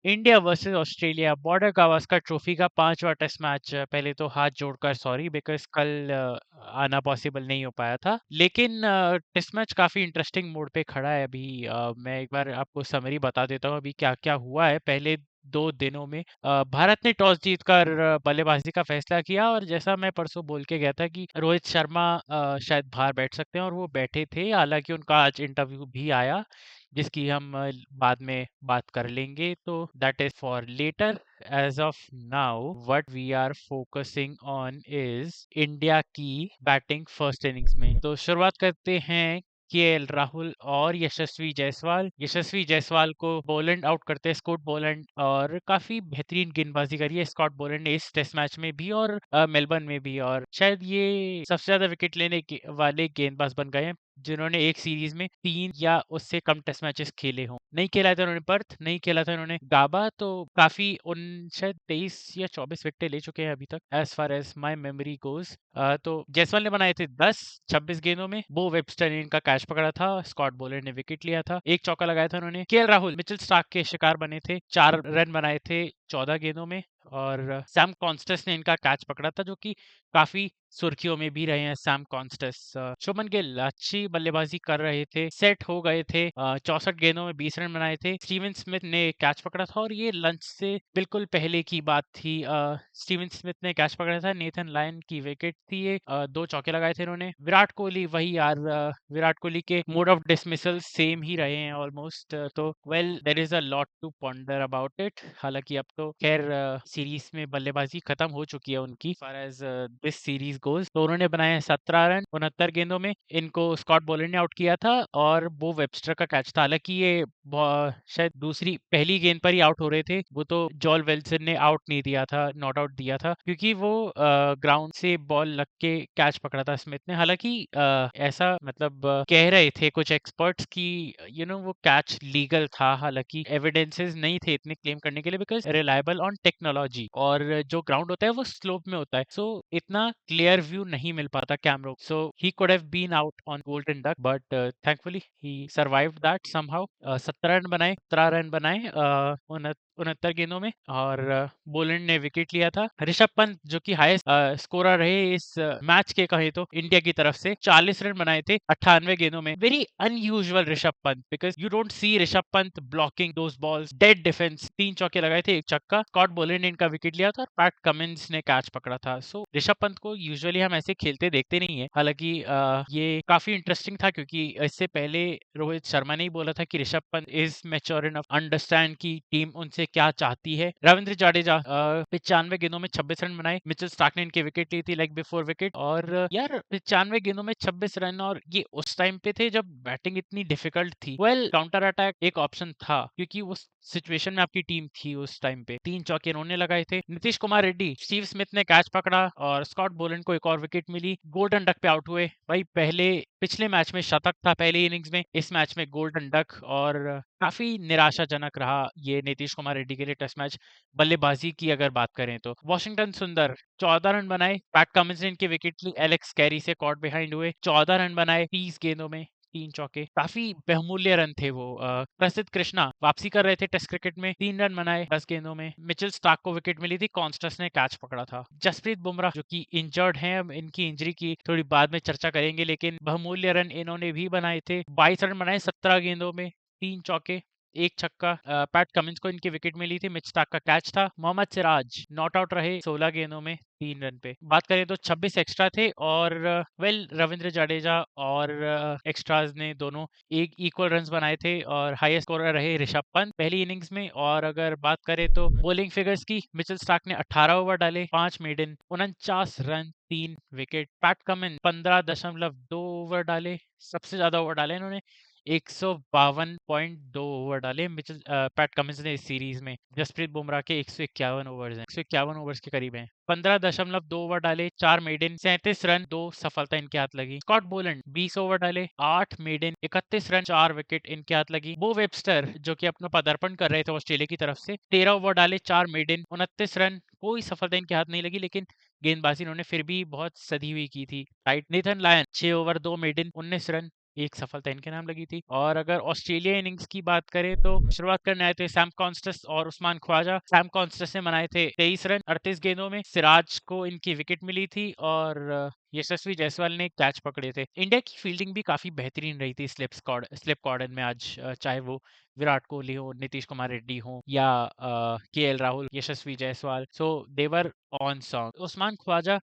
India versus Australia border Gavaskar trophy का 5वां test match. पहले तो हाथ जोड़कर सॉरी बिकॉज़ कल आना पॉसिबल नहीं हो पाया था। लेकिन टेस्ट मैच काफ़ी इंटरेस्टिंग मोड पे खड़ा है अभी। मैं एक बार आपको समरी बता देता हूँ अभी क्या-क्या हुआ है पहले 2 दिनों में। भारत ने टॉस जीतकर बल्लेबाजी का फैसला किया और जैसा मैं परसों बोल के गया था कि रोहित शर्मा शायद बाहर बैठ सकते हैं और वो बैठे थे। हालाँकि उनका आज इंटरव्यू भी आया जिसकी हम बाद में बात कर लेंगे, तो that is for later. As of now what we are focusing on is India की बैटिंग फर्स्ट इनिंग्स में। तो शुरुआत करते हैं केएल राहुल और यशस्वी जायसवाल को बोलैंड आउट करते हैं स्कॉट बोलैंड, और काफी बेहतरीन गेंदबाजी करी है स्कॉट बोलैंड ने इस टेस्ट मैच में भी और मेलबर्न में भी, और शायद ये सबसे ज्यादा विकेट लेने वाले गेंदबाज बन गए हैं जिन्होंने एक सीरीज में 3 या उससे कम टेस्ट मैचेस खेले हों। नहीं खेला था उन्होंने पर्थ, नहीं खेला था उन्होंने गाबा, तो काफ़ी उन शायद 23 या 24 विकेटें ले चुके हैं अभी तक as far as my memory goes. तो जायसवाल ने बनाए थे 10 26 गेंदों में। बो वेबस्टर ने इनका कैच पकड़ा था, स्कॉट बोलर ने विकेट लिया था, 1 चौका लगाया था उन्होंने। केएल राहुल मिचेल स्टार्क के शिकार बने थे, 4 रन बनाए थे 14 गेंदों में, और सैम कॉन्स्टेस ने इनका कैच पकड़ा था जो कि काफ़ी सुर्खियों में भी रहे हैं सैम कॉन्स्टेस। शुभमन गिल अच्छी बल्लेबाजी कर रहे थे, सेट हो गए थे, 64 गेंदों में 20 रन बनाए थे। स्टीवन स्मिथ ने कैच पकड़ा था और ये लंच से बिल्कुल पहले की बात थी। स्टीवन स्मिथ ने कैच पकड़ा था, नेथन लायन की विकेट थी ये, 2 चौके लगाए थे इन्होंने। विराट कोहली वही यार, विराट कोहली के मोड ऑफ डिसमिसल सेम ही रहे हैं ऑलमोस्ट। तो well there is a lot to ponder about it. हालांकि अब तो खैर सीरीज में बल्लेबाजी खत्म हो चुकी है उनकी far as this series goes. तो उन्होंने बनाए 17 रन 69 गेंदों में। इनको स्कॉट बोलर ने आउट किया था और बो वेबस्टर का कैच था। हालांकि ये शायद दूसरी पहली गेंद पर ही आउट हो रहे थे, वो तो जॉल वेल्सन ने आउट नहीं दिया था, नॉट आउट दिया था, क्योंकि वो ग्राउंड से बॉल लग के कैच पकड़ा था स्मिथ ने। हालांकि ऐसा मतलब कह रहे थे कुछ एक्सपर्ट्स की वो कैच लीगल था। हालांकि एविडेंसेस नहीं थे इतने क्लेम करने के लिए बिकॉज रिलायबल ऑन टेक्नोलॉजी, और जो ग्राउंड होता है वो स्लोप में होता है, सो इतना क्लियर व्यू नहीं मिल पाता camera. So he could have been out on golden duck but thankfully he survived that somehow. 17 run बनाए 69 गेंदों में, और बोलैंड ने विकेट लिया था। ऋषभ पंत जो कि हाईएस्ट स्कोरर रहे इस मैच के कहे तो इंडिया की तरफ से, 40 रन बनाए थे 98 गेंदों में। Very unusual Rishabh Pant, because you don't see Rishabh Pant blocking those balls. Dead defence, 3 चौके लगाए थे 1 छक्का। स्कॉट बोलैंड ने इनका विकेट लिया था और पैट कमिंस ने कैच पकड़ा था। सो ऋषभ पंत को यूजुअली हम ऐसे खेलते देखते नहीं है। हालांकि ये काफी इंटरेस्टिंग था क्योंकि इससे पहले रोहित शर्मा ने ही बोला था कि Rishabh Pant is mature enough understand की टीम उनसे क्या चाहती है। रविंद्र जाडेजा 95 गेंदों में 26 रन बनाए। मिचेल स्टार्क ने इनकी विकेट ली थी लेग बिफोर विकेट, और यार 95 गेंदों में 26 रन, और ये उस टाइम पे थे जब बैटिंग इतनी डिफिकल्ट थी। वेल काउंटर अटैक एक ऑप्शन था क्योंकि उस सिचुएशन में आपकी टीम थी उस टाइम पे। 3 चौके इन्होंने लगाए थे। नीतीश कुमार रेड्डी, स्टीव स्मिथ ने कैच पकड़ा और स्कॉट बोलैंड को एक और विकेट मिली। गोल्डन डक पे आउट हुए भाई। पिछले मैच में शतक था पहली इनिंग्स में, इस मैच में गोल्डन डक, और काफी निराशाजनक रहा ये नीतीश कुमार रेड्डी के लिए टेस्ट मैच बल्लेबाजी की अगर बात करें तो। वॉशिंगटन सुंदर 14 रन बनाए। पैट कमिंस ने इनकी विकेट ली, एलेक्स कैरी से कॉट बिहाइंड हुए। 14 रन बनाए 30 गेंदों में, 3 चौके, काफी बहुमूल्य रन थे वो। प्रसिद्ध कृष्णा वापसी कर रहे थे टेस्ट क्रिकेट में, 3 रन बनाए 10 गेंदों में। मिचेल स्टार्क को विकेट मिली थी, कॉन्स्टेस ने कैच पकड़ा था। जसप्रीत बुमराह जो कि इंजर्ड हैं, हम इनकी इंजरी की थोड़ी बाद में चर्चा करेंगे, लेकिन बहुमूल्य रन इन्होंने भी बनाए थे। 22 रन बनाए 17 गेंदों में, 3 चौके, 1 छक्का। पैट कमिंस को इनकी विकेट मिली थी, मिच स्टार्क का कैच था। मोहम्मद सिराज नॉट आउट रहे 16 गेंदों में, 3 रन पे। बात करें तो 26 एक्स्ट्रा थे, और वेल रविंद्र जडेजा और एक्स्ट्राज ने दोनों एक इक्वल रन्स बनाए थे, और हाईएस्ट स्कोरर रहे ऋषभ पंत पहली इनिंग्स में। और अगर बात करें तो बॉलिंग फिगर्स की, मिचेल स्टार्क ने 18 ओवर डाले, 5 maiden, 49 run, 3 wicket. Pat Cummins 15.2 over डाले, सबसे ज्यादा ओवर डाले इन्होंने, 152.2 ओवर डाले पैट कमिंस ने इस सीरीज में। जसप्रीत बुमराह के 151 ओवर्स हैं, 151 ओवर्स के करीब हैं। 15.2 ओवर डाले, 4 मेडन, 37 रन, 2 सफलता इनके हाथ लगी। स्कॉट बोलैंड 20 ओवर डाले, 8 मेडन, 31 रन, 4 विकेट इनके हाथ लगी। बो वेबस्टर जो कि अपना पदार्पण कर रहे थे ऑस्ट्रेलिया की तरफ से, 13 ओवर डाले, 4 मेडन, 29 रन, कोई सफलता इनके हाथ नहीं लगी, लेकिन गेंदबाजी इन्होंने फिर भी बहुत सधी हुई की थी। Right. Nathan Lyon 6 over 2 maiden, 19 run, एक सफलता इनके नाम लगी थी। और अगर ऑस्ट्रेलिया इनिंग्स की बात करें तो शुरुआत करने आए थे सैम कॉन्स्टस और उस्मान ख्वाजा। सैम कॉन्स्टस ने बनाए थे 23 रन 38 गेंदों में। सिराज को इनकी विकेट मिली थी और यशस्वी जायसवाल ने कैच पकड़े थे। इंडिया की फील्डिंग भी काफी बेहतरीन रही थी स्लिप कॉर्डन में आज, चाहे वो विराट कोहली हो, नीतीश कुमार रेड्डी हो या KL Rahul, Yashasvi Jaiswal, so they were on song. Usman Khawaja,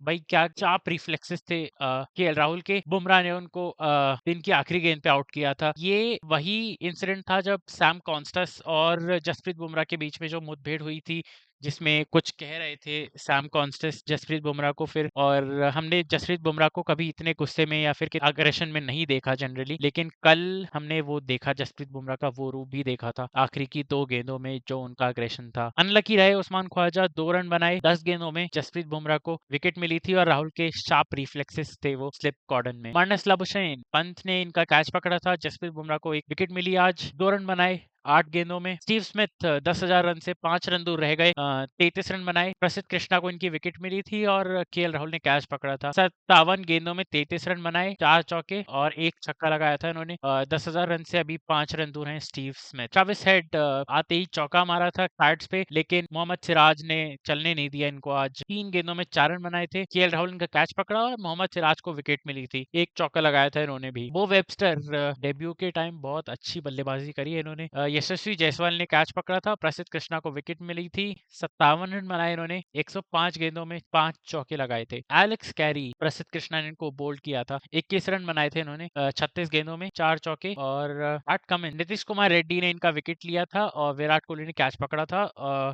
भाई क्या चाप रिफ्लेक्सेस थे केएल राहुल के। बुमराह ने उनको दिन की आखिरी गेंद पे आउट किया था। ये वही इंसिडेंट था जब सैम कॉन्स्टस और जसप्रीत बुमराह के बीच में जो मुठभेड़ हुई थी, जिसमें कुछ कह रहे थे सैम कॉन्स्टस जसप्रीत बुमराह को फिर। और हमने जसप्रीत बुमराह को कभी इतने गुस्से में या फिर अग्रेशन में नहीं देखा जनरली, लेकिन कल हमने वो देखा, जसप्रीत बुमराह का वो रूप भी देखा था आखिरी की 2 गेंदों में जो उनका अग्रेशन था। अनलकी रहे उस्मान ख्वाजा, 2 रन बनाए 10 गेंदों में। जसप्रीत बुमराह को विकेट मिली थी और राहुल के शार्प रिफ्लेक्सेस थे वो स्लिप कॉर्डन में। मार्नस लाबुशैन, पंत ने इनका कैच पकड़ा था। जसप्रीत बुमराह को एक विकेट मिली आज, 2 रन बनाए 8 गेंदों में। स्टीव स्मिथ 10,000 रन से 5 रन दूर रह गए, 33 रन बनाए। प्रसिद्ध कृष्णा को इनकी विकेट मिली थी और केएल राहुल ने कैच पकड़ा था। 57 गेंदों में 33 रन बनाए, 4 चौके और 1 छक्का लगाया था इन्होंने। 10,000 रन से अभी 5 रन दूर हैं स्टीव स्मिथ। ट्रेविस हेड आते ही चौका मारा था कार्ड्स पे, लेकिन मोहम्मद सिराज ने चलने नहीं दिया इनको। आज 3 गेंदों में 4 रन बनाए थे। केएल राहुल इनका कैच पकड़ा और मोहम्मद सिराज को विकेट मिली थी, 1 चौका लगाया था इन्होंने भी। बो वेबस्टर डेब्यू के टाइम बहुत अच्छी बल्लेबाजी करी है इन्होंने। यशस्वी जायसवाल ने कैच पकड़ा था, प्रसिद्ध कृष्णा को विकेट मिली थी। 57 रन बनाए इन्होंने, 105 गेंदों में 5 चौके लगाए थे। एलेक्स कैरी, प्रसिद्ध कृष्णा ने इनको बोल्ड किया था, 21 रन बनाए थे इन्होंने, 36 गेंदों में 4 चौके। और पैट कमिंस, नीतीश कुमार रेड्डी ने इनका विकेट लिया था और विराट कोहली ने कैच पकड़ा था।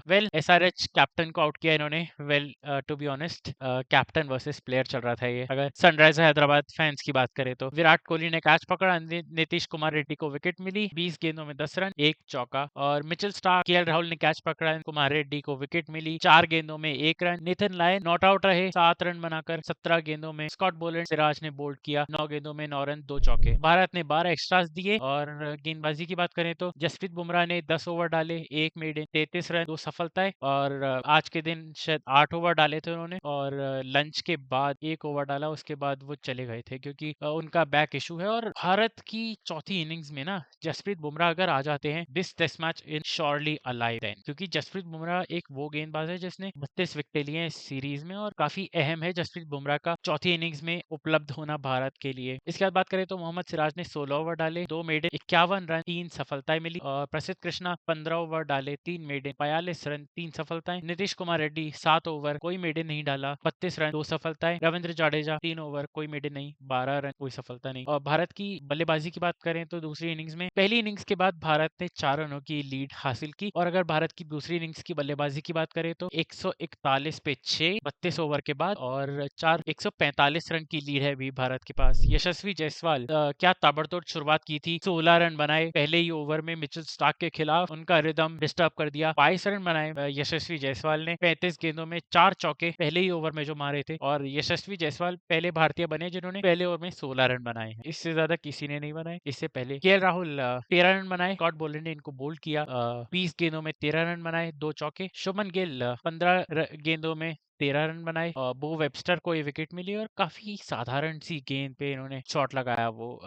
वेल, एसआरएच कैप्टन को आउट किया इन्होंने। Well, to be honest, captain versus player चल रहा था ये। अगर सनराइजर हैदराबाद फैंस की बात करें तो विराट कोहली ने कैच पकड़ा, नीतीश कुमार रेड्डी को विकेट मिली, 20 गेंदों में 10 रन 1 चौका। और मिचेल स्टार्क, केएल राहुल ने कैच पकड़ा, कुमार रेड्डी को विकेट मिली, 4 गेंदों में 1 run. Nathan Lyon not out रहे 7 रन बनाकर 17 गेंदों में। स्कॉट बोलैंड, सिराज ने बोल्ड किया, 9 गेंदों में 9 रन 2 चौके। भारत ने 12 एक्स्ट्रास दिए। और गेंदबाजी की बात करें तो जसप्रीत बुमराह ने 10 ओवर डाले, 1 मेडन, 33 रन 2 सफलताएं। और आज के दिन शायद 8 ओवर डाले थे उन्होंने और लंच के बाद 1 ओवर डाला, उसके बाद वो चले गए थे क्योंकि उनका बैक इशू है। और भारत की चौथी इनिंग्स में ना जसप्रीत बुमराह अगर आ जाते हैं, this test match is surely alive then, क्योंकि जसप्रीत बुमराह एक वो गेंदबाज है जिसने 32 विकेटें लिए हैं इस सीरीज में और काफी अहम है जसप्रीत बुमराह का चौथी इनिंग्स में उपलब्ध होना भारत के लिए। इसके बाद बात करें तो मोहम्मद सिराज ने 16 ओवर डाले, 2 मेडन, 51 रन 3 सफलताएं मिली। और प्रसिद्ध कृष्णा 15 ओवर डाले, 3 मेडन, 42 रन 3 सफलताएं। नीतीश कुमार रेड्डी 7 ओवर, कोई मेडन नहीं डाला, 32 रन 2 सफलताएं। रविंद्र जडेजा 3 ओवर, कोई मेडन नहीं, 12 रन, कोई सफलता नहीं। और भारत की बल्लेबाजी की बात करें तो दूसरी इनिंग्स में, पहली इनिंग्स के बाद भारत ने 4 रनों की लीड हासिल की। और अगर भारत की दूसरी इनिंग्स की बल्लेबाजी की बात करें तो 141 पे 6 32 ओवर के बाद और 145 रन की लीड है अभी भारत के पास। यशस्वी जायसवाल, क्या ताबड़तोड़ शुरुआत की थी, 16 रन बनाए पहले ही ओवर में मिचेल स्टार्क के खिलाफ, उनका रिदम डिस्टर्ब कर दिया। 22 रन बनाए यशस्वी जायसवाल ने, 35 गेंदों में 4 चौके पहले ही ओवर में जो मारे थे। और यशस्वी जायसवाल पहले भारतीय बने जिन्होंने पहले ओवर में 16 रन बनाए हैं, इससे ज्यादा किसी ने नहीं बनाए इससे पहले। केएल राहुल 13 रन बनाए, स्कॉट बोलैंड ने इनको बोल्ड किया, 20 गेंदों में 13 रन बनाए, 2 चौके। शुभमन गिल 15 गेंदों में 13 रन बनाए। बो वेबस्टर को ये विकेट मिली और काफी साधारण सी गेंद पे इन्होंने शॉट लगाया, वो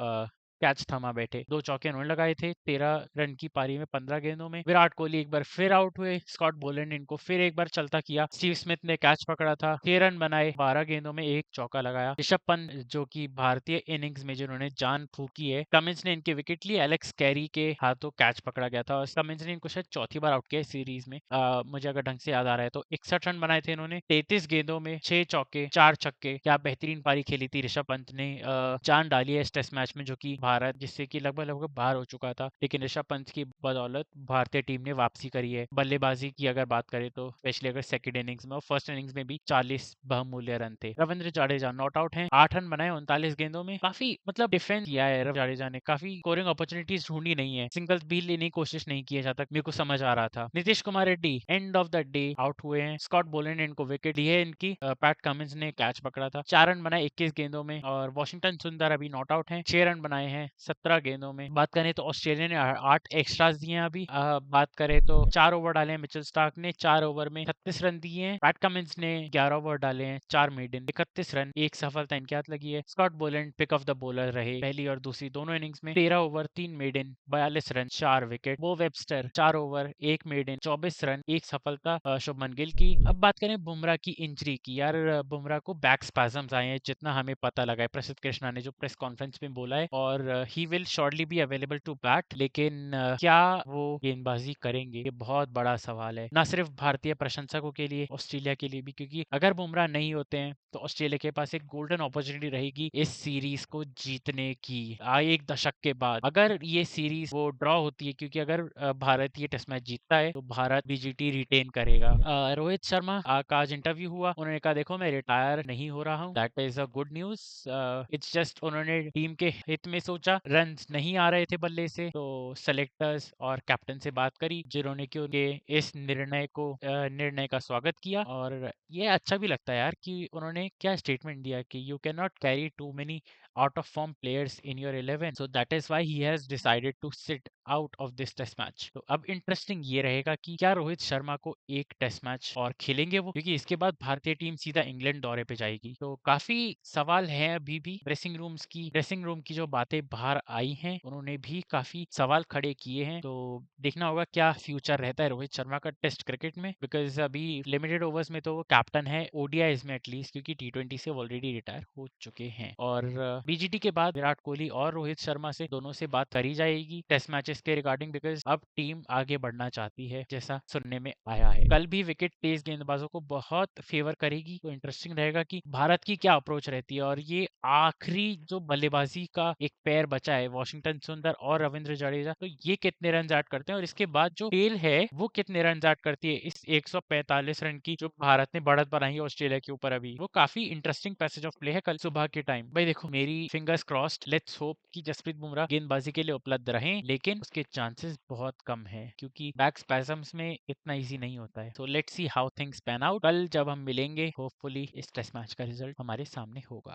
कैच थमा बैठे, 2 चौके उन्होंने लगाए थे 13 रन की पारी में 15 गेंदों में। विराट कोहली एक बार फिर आउट हुए, स्कॉट बोलैंड ने इनको फिर एक बार चलता किया। स्टीव स्मिथ ने कैच पकड़ा था, 6 रन बनाए, 12 गेंदों में 1 चौका लगाया। ऋषभ पंत, जो कि भारतीय इनिंग्स में जिन्होंने जान फूकी है, कमिंस ने इनके विकेट लिए, एलेक्स कैरी के हाथों कैच पकड़ा गया था और कमिंस ने इनको शायद चौथी बार आउट किया इस सीरीज में, मुझे अगर ढंग से याद आ रहा है तो। 61 रन बनाए थे इन्होंने, 33 गेंदों में 6 चौके 4 छक्के। क्या बेहतरीन पारी खेली थी ऋषभ पंत ने, जान डाली है इस टेस्ट मैच में, जो कि भारत जिससे कि लगभग लगभग बाहर हो चुका था, लेकिन ऋषभ पंत की बदौलत भारतीय टीम ने वापसी करी है। बल्लेबाजी की अगर बात करें तो स्पेशली अगर सेकंड इनिंग्स में और फर्स्ट इनिंग्स में भी 40 बहुमूल्य रन थे। रविंद्र जडेजा नॉट आउट हैं, 8 रन बनाए 39 गेंदों में, काफी मतलब डिफेंस किया है रविंद्र जडेजा ने, काफी स्कोरिंग अपॉर्चुनिटीज ढूंढी नहीं है, सिंगल्स भी लेने की कोशिश नहीं की है जहां तक मेरे को समझ आ रहा था। Nitish Kumar Reddy end of the day out हुए हैं, स्कॉट बोलैंड ने इनको विकेट ली है इनकी, पैट कमिंस ने कैच पकड़ा था, 4 रन बनाए 21 गेंदों में। और वॉशिंगटन सुंदर अभी नॉट आउट है, 6 रन बनाए हैं 17 गेंदों में। बात करें तो ऑस्ट्रेलिया ने 8 एक्स्ट्रास दिए हैं अभी। बात करें तो 4 ओवर डाले हैं मिचेल स्टार्क ने, 4 ओवर में 36 रन दिए हैं। पैट कमिंस ने 11 ओवर डाले हैं, 4 मेडन, 31 रन, एक सफलता इनके हाथ लगी है। Scott Boland pick of the bowler रहे पहली और दूसरी दोनों इनिंग्स में। 13 over 3 maiden, 42 run, 4 wicket. Beau Webster 4 over 1 maiden, 24 run, एक सफलता शुभमन गिल की। अब बात करें बुमराह की इंजरी की। यार बुमराह को बैक स्पैजम्स आए हैं जितना हमें पता लगा है। प्रसिद्ध कृष्णा ने जो प्रेस कॉन्फ्रेंस में बोला है, और he will shortly be available to bat. लेकिन क्या वो गेंदबाजी करेंगे, ये बहुत बड़ा सवाल है, ना सिर्फ भारतीय प्रशंसकों के लिए, ऑस्ट्रेलिया के लिए भी। क्योंकि अगर बुमराह नहीं होते हैं तो ऑस्ट्रेलिया के पास एक गोल्डन अपॉर्चुनिटी रहेगी इस सीरीज को जीतने की। एक दशक के बाद अगर ये सीरीज वो ड्रॉ होती है, क्योंकि अगर भारत ये टेस्ट मैच जीतता है तो भारत बीजीटी रिटेन करेगा। रोहित शर्मा का आज इंटरव्यू हुआ, उन्होंने कहा देखो मैं रिटायर नहीं हो रहा हूँ, that is a good news. It's just उन्होंने टीम के हित में सोचा, रन नहीं आ रहे थे बल्ले से, तो सेलेक्टर्स और कैप्टन से बात करी, जिन्होंने कि उनके इस निर्णय का स्वागत किया। और ये अच्छा भी लगता है यार कि उन्होंने क्या स्टेटमेंट दिया कि you can not carry too many out of form players in your 11, so that is why he has decided to sit out of this test match। तो अब इंटरेस्टिंग ये रहेगा कि क्या रोहित शर्मा को एक टेस्ट मैच और खेलेंगे वो, क्योंकि इसके बाद भारतीय टीम सीधा इंग्लैंड दौरे पे जाएगी। तो काफी सवाल हैं अभी भी। ड्रेसिंग रूम की जो बातें बाहर आई हैं, उन्होंने भी काफी सवाल खड़े किए हैं। तो देखना होगा क्या फ्यूचर रहता है रोहित शर्मा का टेस्ट क्रिकेट में, बिकॉज अभी लिमिटेड ओवर्स में तो वो कैप्टन है, ओडीआईज में एटलीस्ट, क्योंकि टी20 से ऑलरेडी रिटायर हो चुके हैं। और बीजीटी के बाद विराट कोहली और रोहित शर्मा से दोनों से बात करी जाएगी टेस्ट मैचेस के रिगार्डिंग, बिकॉज अब टीम आगे बढ़ना चाहती है जैसा सुनने में आया है। कल भी विकेट तेज गेंदबाजों को बहुत फेवर करेगी, तो इंटरेस्टिंग रहेगा कि भारत की क्या अप्रोच रहती है। और ये आखिरी जो बल्लेबाजी का एक पैर बचा है, वॉशिंगटन सुंदर और रविंद्र जडेजा, तो ये कितने रन ऐड करते हैं, और इसके बाद जो टेल है वो कितने रन ऐड करती है इस 145 रन की जो भारत ने बढ़त बनाई है ऑस्ट्रेलिया के ऊपर। अभी वो काफी इंटरेस्टिंग पैसेज ऑफ प्ले है कल सुबह के टाइम। भाई देखो, मेरी फिंगर्स क्रॉस्ड, लेट्स होप कि जसप्रीत बुमराह गेंदबाजी के लिए उपलब्ध रहें, लेकिन उसके चांसेस बहुत कम है क्योंकि बैक स्पैजम्स में इतना इजी नहीं होता है। So let's see how things pan out. कल जब हम मिलेंगे, होपफुली इस टेस्ट मैच का रिजल्ट हमारे सामने होगा।